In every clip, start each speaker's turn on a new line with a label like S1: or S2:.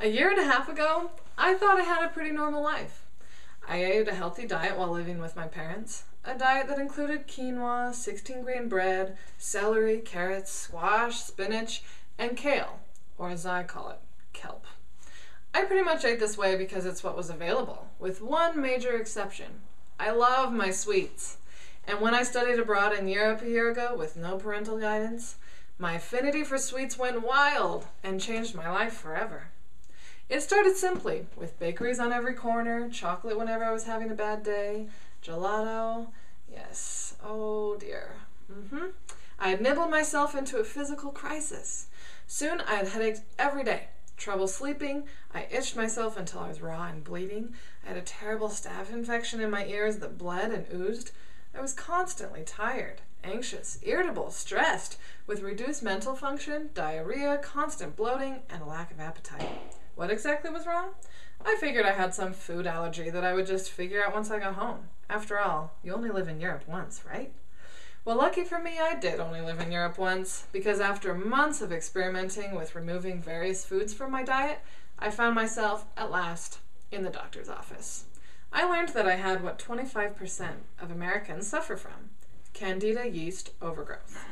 S1: A year and a half ago, I thought I had a pretty normal life. I ate a healthy diet while living with my parents, a diet that included quinoa, 16-grain bread, celery, carrots, squash, spinach, and kale, or as I call it, kelp. I pretty much ate this way because it's what was available, with one major exception. I love my sweets. And when I studied abroad in Europe a year ago with no parental guidance, my affinity for sweets went wild and changed my life forever. It started simply with bakeries on every corner, chocolate whenever I was having a bad day, gelato, yes, oh dear. I had nibbled myself into a physical crisis. Soon I had headaches every day, trouble sleeping, I itched myself until I was raw and bleeding, I had a terrible staph infection in my ears that bled and oozed, I was constantly tired, anxious, irritable, stressed, with reduced mental function, diarrhea, constant bloating, and a lack of appetite. What exactly was wrong? I figured I had some food allergy that I would just figure out once I got home. After all, you only live in Europe once, right? Well, lucky for me, I did only live in Europe once, because after months of experimenting with removing various foods from my diet, I found myself, at last, in the doctor's office. I learned that I had what 25% of Americans suffer from, Candida yeast overgrowth.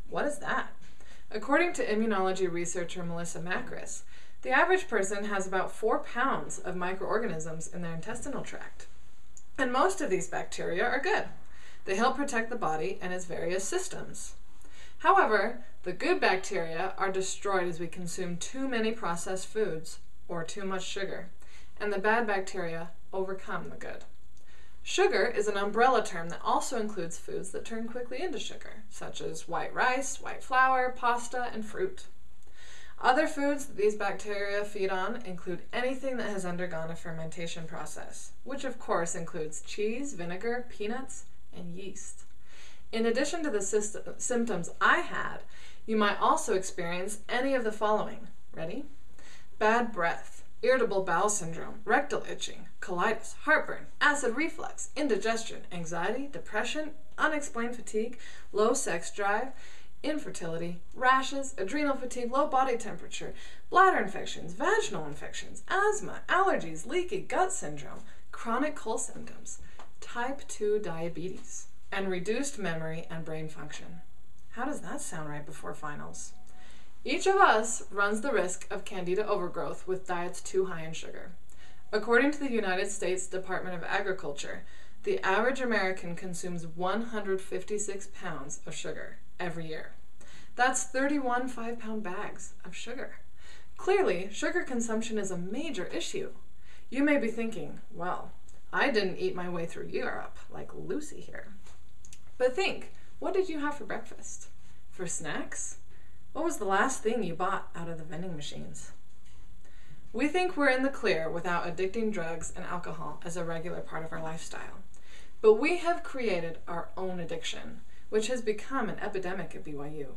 S1: What is that? According to immunology researcher Melissa Macris, the average person has about 4 pounds of microorganisms in their intestinal tract. And most of these bacteria are good. They help protect the body and its various systems. However, the good bacteria are destroyed as we consume too many processed foods or too much sugar, and the bad bacteria overcome the good. Sugar is an umbrella term that also includes foods that turn quickly into sugar, such as white rice, white flour, pasta, and fruit. Other foods that these bacteria feed on include anything that has undergone a fermentation process, which of course includes cheese, vinegar, peanuts, and yeast. In addition to the symptoms I had, you might also experience any of the following. Ready? Bad breath, irritable bowel syndrome, rectal itching, colitis, heartburn, acid reflux, indigestion, anxiety, depression, unexplained fatigue, low sex drive, infertility, rashes, adrenal fatigue, low body temperature, bladder infections, vaginal infections, asthma, allergies, leaky gut syndrome, chronic cold symptoms, type 2 diabetes, and reduced memory and brain function. How does that sound right before finals? Each of us runs the risk of Candida overgrowth with diets too high in sugar. According to the United States Department of Agriculture, the average American consumes 156 pounds of sugar every year. That's 31 5-pound bags of sugar. Clearly, sugar consumption is a major issue. You may be thinking, well, I didn't eat my way through Europe like Lucy here. But think, what did you have for breakfast? For snacks? What was the last thing you bought out of the vending machines? We think we're in the clear without addicting drugs and alcohol as a regular part of our lifestyle. But we have created our own addiction, which has become an epidemic at BYU.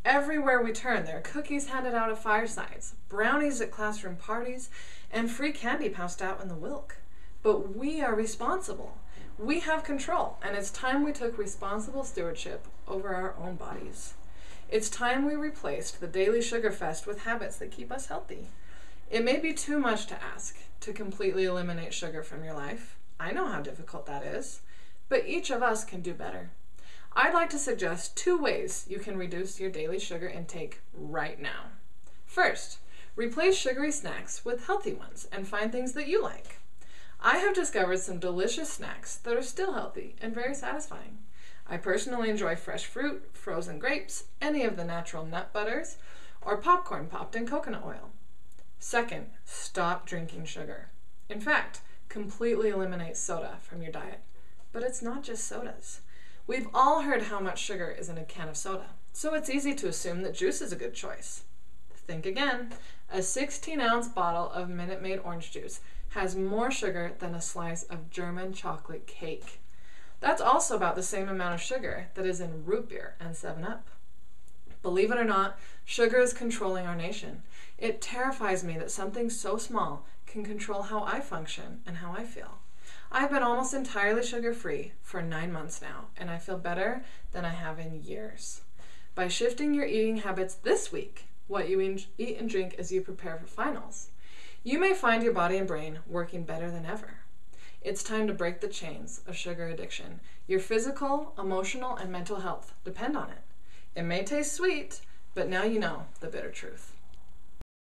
S1: Everywhere we turn, there are cookies handed out at firesides, brownies at classroom parties, and free candy passed out in the Wilk. But we are responsible. We have control, and it's time we took responsible stewardship over our own bodies. It's time we replaced the daily sugar fest with habits that keep us healthy. It may be too much to ask to completely eliminate sugar from your life. I know how difficult that is, but each of us can do better. I'd like to suggest 2 ways you can reduce your daily sugar intake right now. First, replace sugary snacks with healthy ones and find things that you like. I have discovered some delicious snacks that are still healthy and very satisfying. I personally enjoy fresh fruit, frozen grapes, any of the natural nut butters, or popcorn popped in coconut oil. Second, stop drinking sugar. In fact, completely eliminate soda from your diet. But it's not just sodas. We've all heard how much sugar is in a can of soda, so it's easy to assume that juice is a good choice. Think again. A 16-ounce bottle of Minute Maid orange juice has more sugar than a slice of German chocolate cake. That's also about the same amount of sugar that is in root beer and 7-Up. Believe it or not, sugar is controlling our nation. It terrifies me that something so small can control how I function and how I feel. I've been almost entirely sugar-free for 9 months now, and I feel better than I have in years. By shifting your eating habits this week, what you eat and drink as you prepare for finals, You may find your body and brain working better than ever. It's time to break the chains of sugar addiction. Your physical, emotional, and mental health depend on it. It may taste sweet, but now you know the bitter truth.